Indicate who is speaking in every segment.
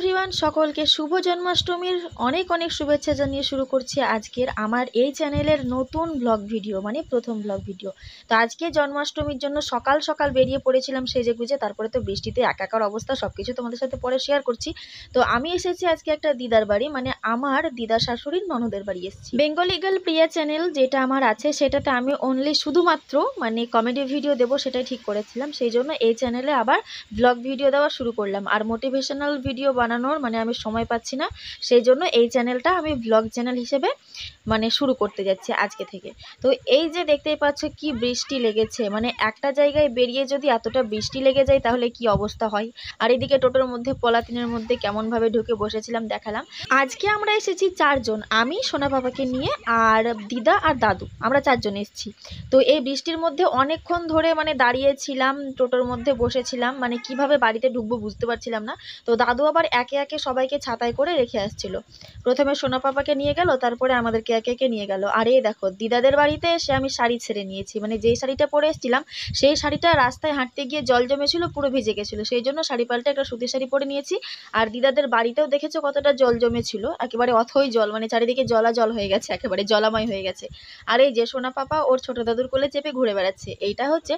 Speaker 1: Everyone, সকলকে শুভ জন্মাষ্টমীর অনেক অনেক শুভেচ্ছা জানিয়ে শুরু করছি আজকের আমার এই চ্যানেলের নতুন ব্লগ ভিডিও, মানে প্রথম ব্লগ ভিডিও। তো আজকে জন্মাষ্টমীর জন্য সকাল সকাল বেরিয়ে পড়েছিলাম সেজে গুজে, তারপরে তো বৃষ্টিতে একাকার অবস্থা, সব কিছু তোমাদের সাথে পরে শেয়ার করছি। তো আমি এসেছি আজকে একটা দিদার বাড়ি, মানে আমার দিদা শাশুড়ির ননদের বাড়ি এসেছি। বেঙ্গলি গার্ল প্রিয়া চ্যানেল যেটা আমার আছে সেটাতে আমি অনলি শুধুমাত্র মানে কমেডি ভিডিও দেবো সেটাই ঠিক করেছিলাম, সেই জন্য এই চ্যানেলে আবার ব্লগ ভিডিও দেওয়া শুরু করলাম। আর মোটিভেশনাল ভিডিও বানানোর মানে আমি সময় পাচ্ছি না, সেই জন্য এই চ্যানেলটা আমি ব্লগ চ্যানেল হিসেবে মানে শুরু করতে যাচ্ছি আজকে থেকে। তো এই যে দেখতেই পাচ্ছ কি বৃষ্টি লেগেছে, মানে একটা জায়গায় বেরিয়ে যদি এতটা বৃষ্টি লেগে যায় তাহলে কি অবস্থা হয়। আর এদিকে টোটোর মধ্যে পলাতিনের মধ্যে কেমনভাবে ঢুকে বসেছিলাম দেখালাম। আজকে আমরা এসেছি চারজন, আমি সোনা বাবাকে নিয়ে আর দিদা আর দাদু, আমরা চারজন এসেছি। তো এই বৃষ্টির মধ্যে অনেকক্ষণ ধরে মানে দাঁড়িয়েছিলাম, টোটোর মধ্যে বসেছিলাম, মানে কিভাবে বাড়িতে ঢুকবো বুঝতে পারছিলাম না। তো দাদু আবার একে একে সবাইকে ছাতায় করে রেখে আসছিল। প্রথমে সোনা পাপাকে নিয়ে গেল, তারপরে আমাদেরকে একে একে নিয়ে গেল। আর এই দেখো দিদাদের বাড়িতে এসে আমি শাড়ি ছেড়ে নিয়েছি, মানে যেই শাড়িটা পরে এসেছিলাম সেই শাড়িটা রাস্তায় হাঁটতে গিয়ে জল জমেছিল, পুরো ভিজে গেছিলো, সেই জন্য শাড়ি পাল্টে একটা সুতির শাড়ি পরে নিয়েছি। আর দিদাদের বাড়িতেও দেখেছো কতটা জল জমেছিল, একেবারে অথই জল, মানে চারিদিকে জলা জল হয়ে গেছে, একেবারে জলাময় হয়ে গেছে। আর এই যে সোনা পাপা ওর ছোট দাদুর কোলে চেপে ঘুরে বেড়াচ্ছে। এইটা হচ্ছে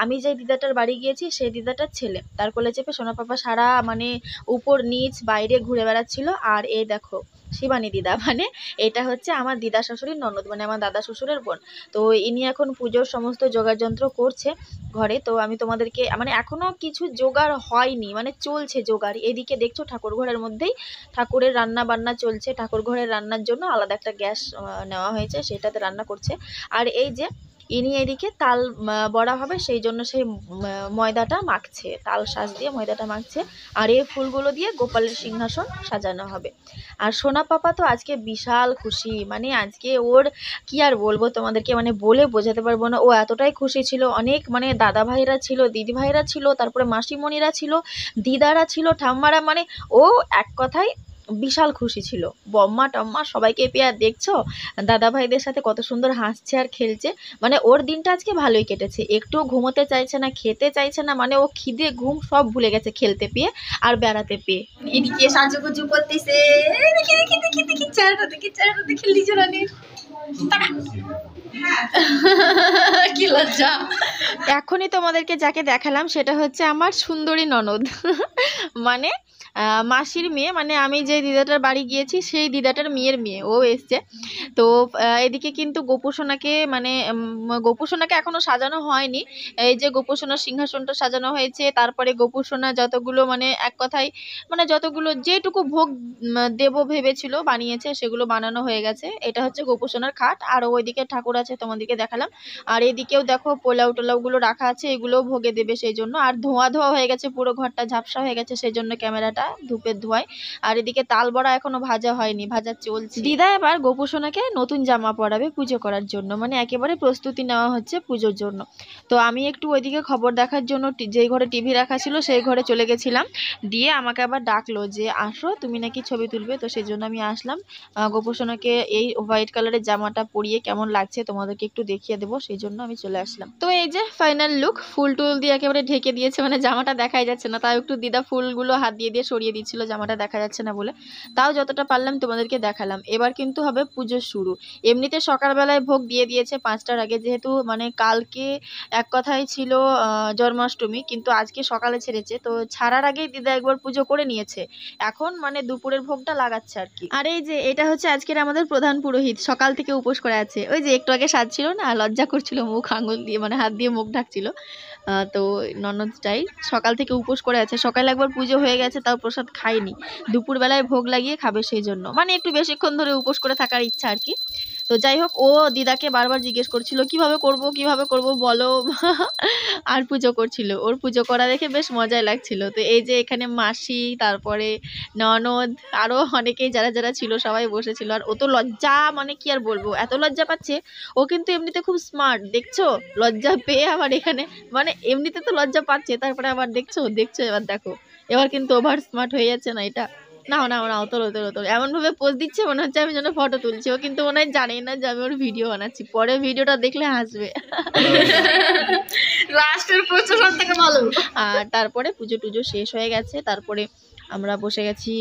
Speaker 1: আমি যে দিদাটার বাড়ি গিয়েছি সেই দিদাটার ছেলে, তার কোলে চেপে সোনা পাপা সারা মানে উপর নিচ বাইরে ঘুরে বেড়াচ্ছিল। আর এই দেখো শিবানী দিদা, মানে এটা হচ্ছে আমার দিদা শাশুড়ির ননদ, মানে আমার দাদা শ্বশুরের বোন। তো ইনি এখন পুজোর সমস্ত জোগাড় যন্ত্র করছে ঘরে। তো আমি তোমাদেরকে মানে এখনো কিছু জোগাড় হয়নি, মানে চলছে জোগাড়। এদিকে দেখছো ঠাকুর ঘরের মধ্যেই ঠাকুরের রান্না বান্না চলছে, ঠাকুর ঘরের রান্নার জন্য আলাদা একটা গ্যাস নেওয়া হয়েছে, সেটাতে রান্না করছে। আর এই যে ইনি এদিকে তাল বড়া হবে সেই জন্য সেই ময়দাটা মাখছে, তাল শাঁস দিয়ে ময়দাটা মাখছে। আর এই ফুলগুলো দিয়ে গোপালের সিংহাসন সাজানো হবে। আর সোনা পাপা তো আজকে বিশাল খুশি, মানে আজকে ওর কি আর বলবো তোমাদেরকে, মানে বলে বোঝাতে পারবো না। ও এতটাই খুশি ছিল, অনেক মানে দাদা ভাইরা ছিল, দিদি ভাইরা ছিল, তারপরে মাসিমণিরা ছিল, দিদারা ছিল, ঠাম্মারা, মানে ও এক কথায় বিশাল খুশি ছিল। বম্মা টম্মা সবাইকে পেয়ে, আর দেখছো দাদা ভাইদের সাথে কত সুন্দর হাসছে আর খেলছে। মানে ওর দিনটা আজকে ভালোই কেটেছে, একটু ঘুমোতে চাইছে না, খেতে চাইছে না, মানে ও খিদে ঘুম সব ভুলে গেছে খেলতে পেয়ে আর বেড়াতে পেয়ে। এদিকে সাজুগুজু করতেছে, দেখি দেখি দেখি দেখি চেহারাটা দেখি লিজু রানীর কি লজ্জা। এখনই তোমাদেরকে যাকে দেখালাম সেটা হচ্ছে আমার সুন্দরী ননদ, মানে মাসির মেয়ে, মানে আমি যে দিদাটার বাড়ি গিয়েছি সেই দিদাটার মেয়ের মেয়ে, ও এসছে। তো এদিকে কিন্তু গোপুসোনাকে মানে গোপুসোনাকে এখনো সাজানো হয়নি। এই যে গোপুসোনার সিংহাসনটা সাজানো হয়েছে, তারপরে গোপুসোনা যতগুলো মানে এক কথায় মানে যতগুলো যেটুকু ভোগ দেব ভেবেছিল বানিয়েছে সেগুলো বানানো হয়ে গেছে। এটা হচ্ছে গোপুসোনার খাট। আর ওইদিকে ঠাকুর আছে তোমাদেরকে দেখালাম। আর এদিকেও দেখো পোলাও টোলাওগুলো রাখা আছে, এগুলোও ভোগে দেবে সেই জন্য। আর ধোঁয়া ধোঁয়া হয়ে গেছে, পুরো ঘরটা ঝাপসা হয়ে গেছে, সেই জন্য ক্যামেরাটা ধূপের ধোঁয়ায়। আর এদিকে তাল বড়া এখনো ভাজা হয়নি, ভাজা চলছে। দিদা এবার গোপুসোনাকে নতুন জামা পরাবে পুজো করার জন্য, মানে একেবারে প্রস্তুতি নেওয়া হচ্ছে পুজোর জন্য। তো আমি একটু ওইদিকে খবর দেখার জন্য যেই ঘরে টিভি রাখা ছিল সেই ঘরে চলে গেছিলাম, দিয়ে আমাকে আবার ডাকলো যে আসো তুমি নাকি ছবি তুলবে। তো সেই জন্য আমি আসলাম। গোপুসোনাকে এই হোয়াইট কালারের জামাটা পরিয়ে কেমন লাগছে তোমাদেরকে একটু দেখিয়ে দেবো, সেই জন্য আমি চলে আসলাম। তো এই যে ফাইনাল লুক, ফুল টুল দিয়ে একেবারে ঢেকে দিয়েছে, মানে জামাটা দেখাই যাচ্ছে না, তাও একটু দিদা ফুলগুলো হাত দিয়ে দিয়ে সরিয়ে দিচ্ছিল জামাটা দেখা যাচ্ছে না বলে, তাও যতটা পারলাম তোমাদেরকে দেখালাম। এবার কিন্তু হবে পুজো শুরু। এমনিতে সকালবেলায় ভোগ দিয়ে দিয়েছে 5টার আগে, যেহেতু মানে কালকে এক কথাই ছিল জন্মাষ্টমী, কিন্তু আজকে সকালে ছেড়েছে, তো ছাড়ার আগেই দিদা একবার পুজো করে নিয়েছে। এখন মানে দুপুরের ভোগটা লাগাচ্ছে আর কি। আর এই যে এটা হচ্ছে আজকের আমাদের প্রধান পুরোহিত, সকাল থেকে উপোস করে আছে। ওই যে একটু আগে সাজছিল না, লজ্জা করছিল, মুখ আঙুল দিয়ে মানে হাত দিয়ে মুখ ঢাকছিল। তো ননদটাই সকাল থেকে উপোস করে আছে, সকালে একবার পুজো হয়ে গেছে, তাও প্রসাদ খায়নি, দুপুরবেলায় ভোগ লাগিয়ে খাবে, সেই জন্য মানে একটু বেশিক্ষণ ধরে উপোস করে থাকার ইচ্ছা আর কি। তো যাই হোক, ও দিদাকে বারবার জিজ্ঞেস করছিল কিভাবে করব বলো আর পুজো করছিল, ওর পুজো করা দেখে বেশ মজাই লাগছিল। তো এই যে এখানে মাসি, তারপরে ননদ, আরও অনেকেই যারা যারা ছিল সবাই বসেছিল। আর ও তো লজ্জা, মানে কি আর বলবো, এত লজ্জা পাচ্ছে। ও কিন্তু এমনিতে খুব স্মার্ট, দেখছো, লজ্জা পেয়ে আবার এখানে মানে এমনিতে তো লজ্জা পাচ্ছে, তারপরে আবার দেখছো এবার দেখো, এবার কিন্তু ওভার স্মার্ট হয়ে যাচ্ছে না এটা। নাও নাও নাও, তোলো তোলো তোলো, এমন ভাবে পোজ দিচ্ছে মনে হচ্ছে আমি যেন ফটো তুলছি। ও কিন্তু মনে হয় জানেই না যে আমি ওর ভিডিও বানাচ্ছি, পরে ভিডিওটা দেখলে হাসবে। লাস্টের প্রচুর থেকে ভালো। আর তারপরে পুজো টুজো শেষ হয়ে গেছে, তারপরে আমরা বসে গেছি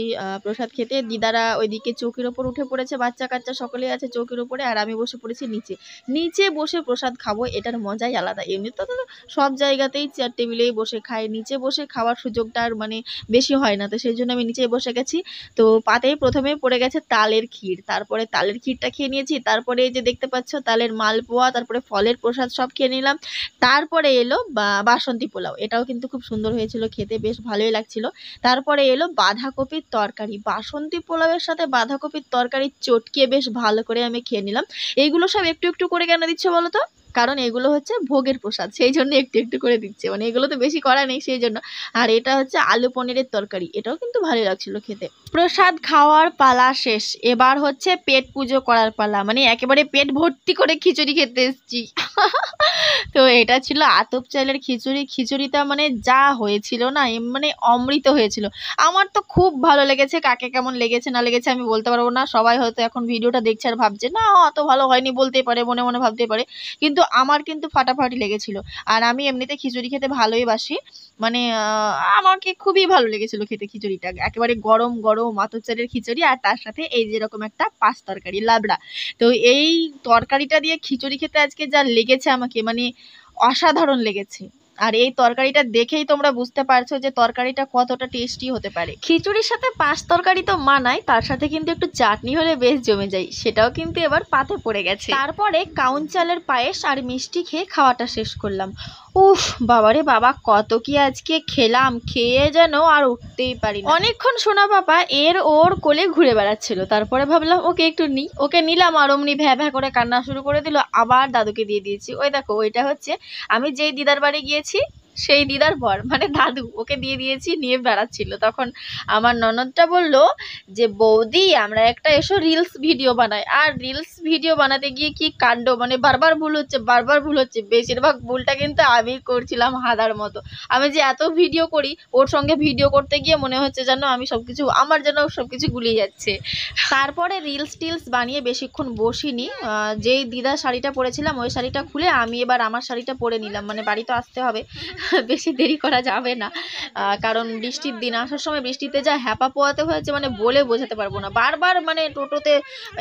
Speaker 1: প্রসাদ খেতে। দিদারা ওইদিকে চৌকির ওপর উঠে পড়েছে, বাচ্চা কাচ্চা সকলেই আছে চৌকির ওপরে, আর আমি বসে পড়েছি নিচে। নিচে বসে প্রসাদ খাবো, এটার মজাই আলাদা। এমনিতে তো সব জায়গাতেই চেয়ার টেবিলেই বসে খাই, নিচে বসে খাওয়ার সুযোগটা আর মানে বেশি হয় না, তো সেই জন্য আমি নিচেই বসে গেছি। তো পাতেই প্রথমে পড়ে গেছে তালের ক্ষীর, তারপরে তালের ক্ষীরটা খেয়ে নিয়েছি, তারপরে এই যে দেখতে পাচ্ছ তালের মালপোয়া, তারপরে ফলের প্রসাদ সব খেয়ে নিলাম। তারপরে এলো বাসন্তী পোলাও, এটাও কিন্তু খুব সুন্দর হয়েছিল খেতে, বেশ ভালোই লাগছিল। তারপরে এলো বাঁধাকপির তরকারি, বাসন্তী পোলাওয়ের সাথে বাঁধাকপির তরকারি চটকিয়ে বেশ ভালো করে আমি খেয়ে নিলাম। এইগুলো সব একটু একটু করে কেন দিচ্ছে বলো তো? কারণ এগুলো হচ্ছে ভোগের প্রসাদ, সেই জন্য একটু একটু করে দিচ্ছে, মানে এগুলো তো বেশি করা নেই সেই জন্য। আর এটা হচ্ছে আলু পনিরের তরকারি, এটাও কিন্তু ভালো লাগছিল খেতে। প্রসাদ খাওয়ার পালা শেষ, এবার হচ্ছে পেট পুজো করার পালা, মানে একেবারে পেট ভর্তি করে খিচুড়ি খেতে এসেছি। তো এটা ছিল আতপ চালের খিচুড়ি, খিচুড়িটা মানে যা হয়েছিল না, মানে অমৃত হয়েছিল। আমার তো খুব ভালো লেগেছে, কাকে কেমন লেগেছে না লেগেছে আমি বলতে পারবো না। সবাই হয়তো এখন ভিডিওটা দেখছে আর ভাবছে না অত ভালো হয়নি, বলতেই পারে, মনে মনে ভাবতেই পারে, কিন্তু আমার কিন্তু ফাটাফাটি লেগেছিল। আর আমি এমনিতে খিচুড়ি খেতে ভালোই বাসি, মানে আমাকে খুবই ভালো লেগেছিল খেতে খিচুড়িটা, একেবারে গরম গরম আতপ চালের খিচুড়ি, আর তার সাথে এই যেরকম একটা পাঁচ তরকারি লাবড়া। তো এই তরকারিটা দিয়ে খিচুড়ি খেতে আজকে যা লেগেছে আমাকে, মানে অসাধারণ লেগেছে। আর এই তরকারিটা দেখেই তোমরা বুঝতে পারছো যে তরকারিটা কতটা টেস্টি হতে পারে। খিচুড়ির সাথে পাঁচ তরকারি তো মানায়, তার সাথে কিন্তু একটু চাটনি হলে বেশ জমে যায়, সেটাও কিন্তু এবার পাতে পড়ে গেছে। তারপরে কাউন চালের পায়েস আর মিষ্টি খেয়ে খাওয়াটা শেষ করলাম। উফ বাবারে বাবা, কত কি আজকে খেলাম, খেয়ে যেন আর উঠতেই পারি না। অনেকক্ষণ সোনা পাপা ওর কোলে ঘুরে বেড়াচ্ছিল, তারপরে ভাবলাম ওকে একটু নিই, ওকে নিলাম, আর অমনি ভ্যা ভ্যা করে কান্না শুরু করে দিল। আবার দাদুকে দিয়ে দিয়েছি। ওই দেখো, ওইটা হচ্ছে আমি যেই দিদার বাড়ি গিয়েছি সেই দিদার বর, মানে দাদু, ওকে দিয়ে দিয়েছি, নিয়ে বেড়াচ্ছিল। তখন আমার ননদটা বলল যে বৌদি আমরা একটা এসো রিলস ভিডিও বানাই। আর রিলস ভিডিও বানাতে গিয়ে কি কাণ্ড, মানে বারবার ভুল হচ্ছে, বারবার ভুল হচ্ছে, বেশিরভাগ ভুলটা কিন্তু আমি করছিলাম হাদার মতো। আমি যে এত ভিডিও করি, ওর সঙ্গে ভিডিও করতে গিয়ে মনে হচ্ছে যেন আমি সবকিছু, আমার যেন সবকিছু গুলিয়ে যাচ্ছে। তারপরে রিলস টিলস বানিয়ে বেশিক্ষণ বসিনি, যেই দিদা শাড়িটা পরেছিলাম ওই শাড়িটা খুলে আমি এবার আমার শাড়িটা পরে নিলাম, মানে বাড়ি তো আসতে হবে, বেশি দেরি করা যাবে না, কারণ বৃষ্টির দিন, আসার সময় বৃষ্টিতে যা হ্যাপা পোয়াতে হয়েছে মানে বলে বোঝাতে পারবো না। বারবার মানে টোটোতে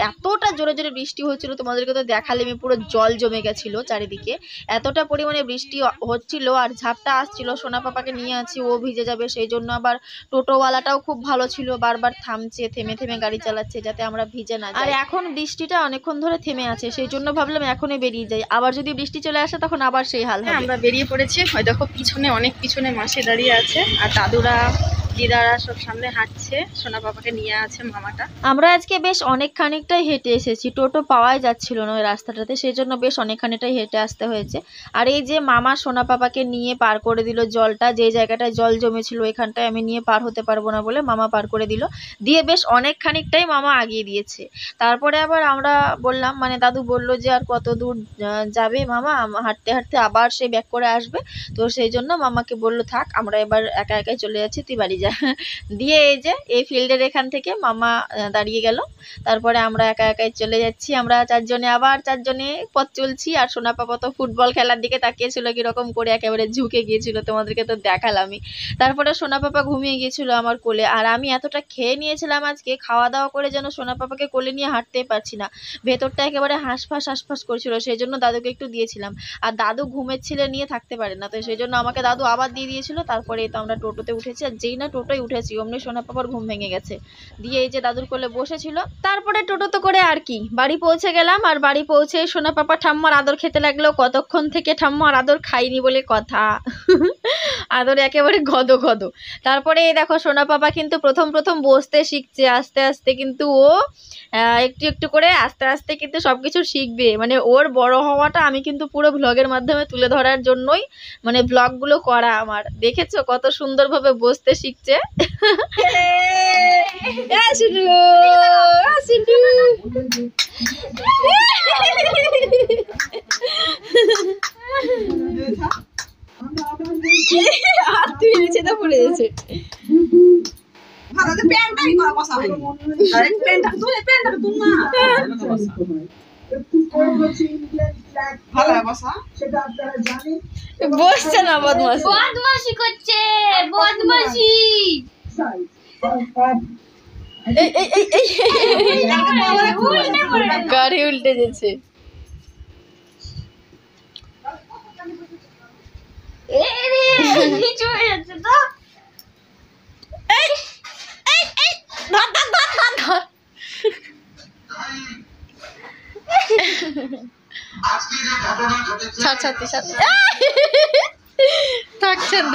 Speaker 1: এতটা জোরে জোরে বৃষ্টি হচ্ছিল, তোমাদেরকে তো দেখালে, আমি পুরো জল জমে গেছিলো চারিদিকে, এতটা পরিমাণে বৃষ্টি হচ্ছিল, আর ঝাপটা আসছিল। সোনা পাপাকে নিয়ে আছি, ও ভিজে যাবে, সেই জন্য আবার টোটোওয়ালাটাও খুব ভালো ছিল, বারবার থামছে, থেমে থেমে গাড়ি চালাচ্ছে যাতে আমরা ভিজে না যাই। আর এখন বৃষ্টিটা অনেকক্ষণ ধরে থেমে আছে, সেই জন্য ভাবলাম এখনই বেরিয়ে যাই, আবার যদি বৃষ্টি চলে আসে তখন আবার সেই হাল হবে।
Speaker 2: আমরা বেরিয়ে পড়েছি, হয় দেখো পিছনে, অনেক পিছনে মাসি দাঁড়িয়ে আছে, আর দাদুরা দিদারা সব সামনে হাঁটছে, সোনা পাপাকে নিয়ে আছে মামাটা।
Speaker 1: আমরা আজকে বেশ অনেক খানিকটাই হেঁটে এসেছি, টোটো পাওয়াই যাচ্ছিল না ওই রাস্তাটাতে, সেই জন্য বেশ অনেকখানিটাই হেঁটে আসতে হয়েছে। আর এই যে মামা সোনা পাপাকে নিয়ে পার করে দিল জলটা, যে জায়গাটায় জল জমেছিল এখানটায় আমি নিয়ে পার হতে পারবো না বলে মামা পার করে দিল, দিয়ে বেশ অনেক খানিকটাই মামা আগিয়ে দিয়েছে। তারপরে আবার আমরা বললাম, মানে দাদু বলল যে আর কত দূর যাবে মামা, হাঁটতে হাঁটতে আবার সে ব্যাক করে আসবে, তো সেই জন্য মামাকে বললো থাক আমরা এবার একা একাই চলে যাচ্ছি, তুই বাড়ি যা। দিয়ে এই যে এই ফিল্ডের এখান থেকে মামা দাঁড়িয়ে গেল, তারপরে আমরা একা একাই চলে যাচ্ছি, আমরা চারজনে, আবার চারজনে পথ চলছি। আর সোনা পাপা তো ফুটবল খেলার দিকে তাকিয়েছিল কিরকম করে, একেবারে ঝুঁকে গিয়েছিল, তোমাদেরকে তো দেখালামই। তারপরে সোনা পাপা ঘুমিয়ে গিয়েছিল আমার কোলে, আর আমি এতটা খেয়ে নিয়েছিলাম আজকে, খাওয়া দাওয়া করে যেন সোনা পাপাকে কোলে নিয়ে হাঁটতেই পারছি না, ভেতরটা একেবারে হাঁসফাঁস করছিল, সেই জন্য দাদুকে একটু দিয়েছিলাম। আর দাদু ঘুমের ছেলে নিয়ে থাকতে পারে না, তো সেই জন্য আমাকে দাদু আবার দিয়ে দিয়েছিল। তারপরে তো আমরা টোটোতে উঠেছি, আর যেই না টোটোয় উঠেছি অমনি সোনা পাপার ঘুম ভেঙে গেছে, দিয়ে এই যে দাদুর কোলে বসেছিল। তারপরে টোটোতে করে আর কি বাড়ি পৌঁছে গেলাম, আর বাড়ি পৌঁছে সোনা পাপা ঠাম্মার আদর খেতে লাগলো, কতক্ষণ থেকে ঠাম্মার আদর খাইনি বলে কথা, আদর একেবারে গদ গদ। তারপরে দেখো সোনা পাপা কিন্তু প্রথম প্রথম বসতে শিখছে, আস্তে আস্তে কিন্তু ও একটু একটু করে আস্তে আস্তে কিন্তু সবকিছু শিখবে, মানে ওর বড় হওয়াটা আমি কিন্তু পুরো ব্লগের মাধ্যমে তুলে ধরার জন্যই মানে ব্লগগুলো করা আমার। দেখেছো কত সুন্দরভাবে বসতে শিখছে। বসছে না, বদমাশি করছে, বদমাশি।
Speaker 2: এই এই এই এই গাড়ি উল্টে গেছে। ছাড় ছাড়তে ছাড়তে থাকছেন।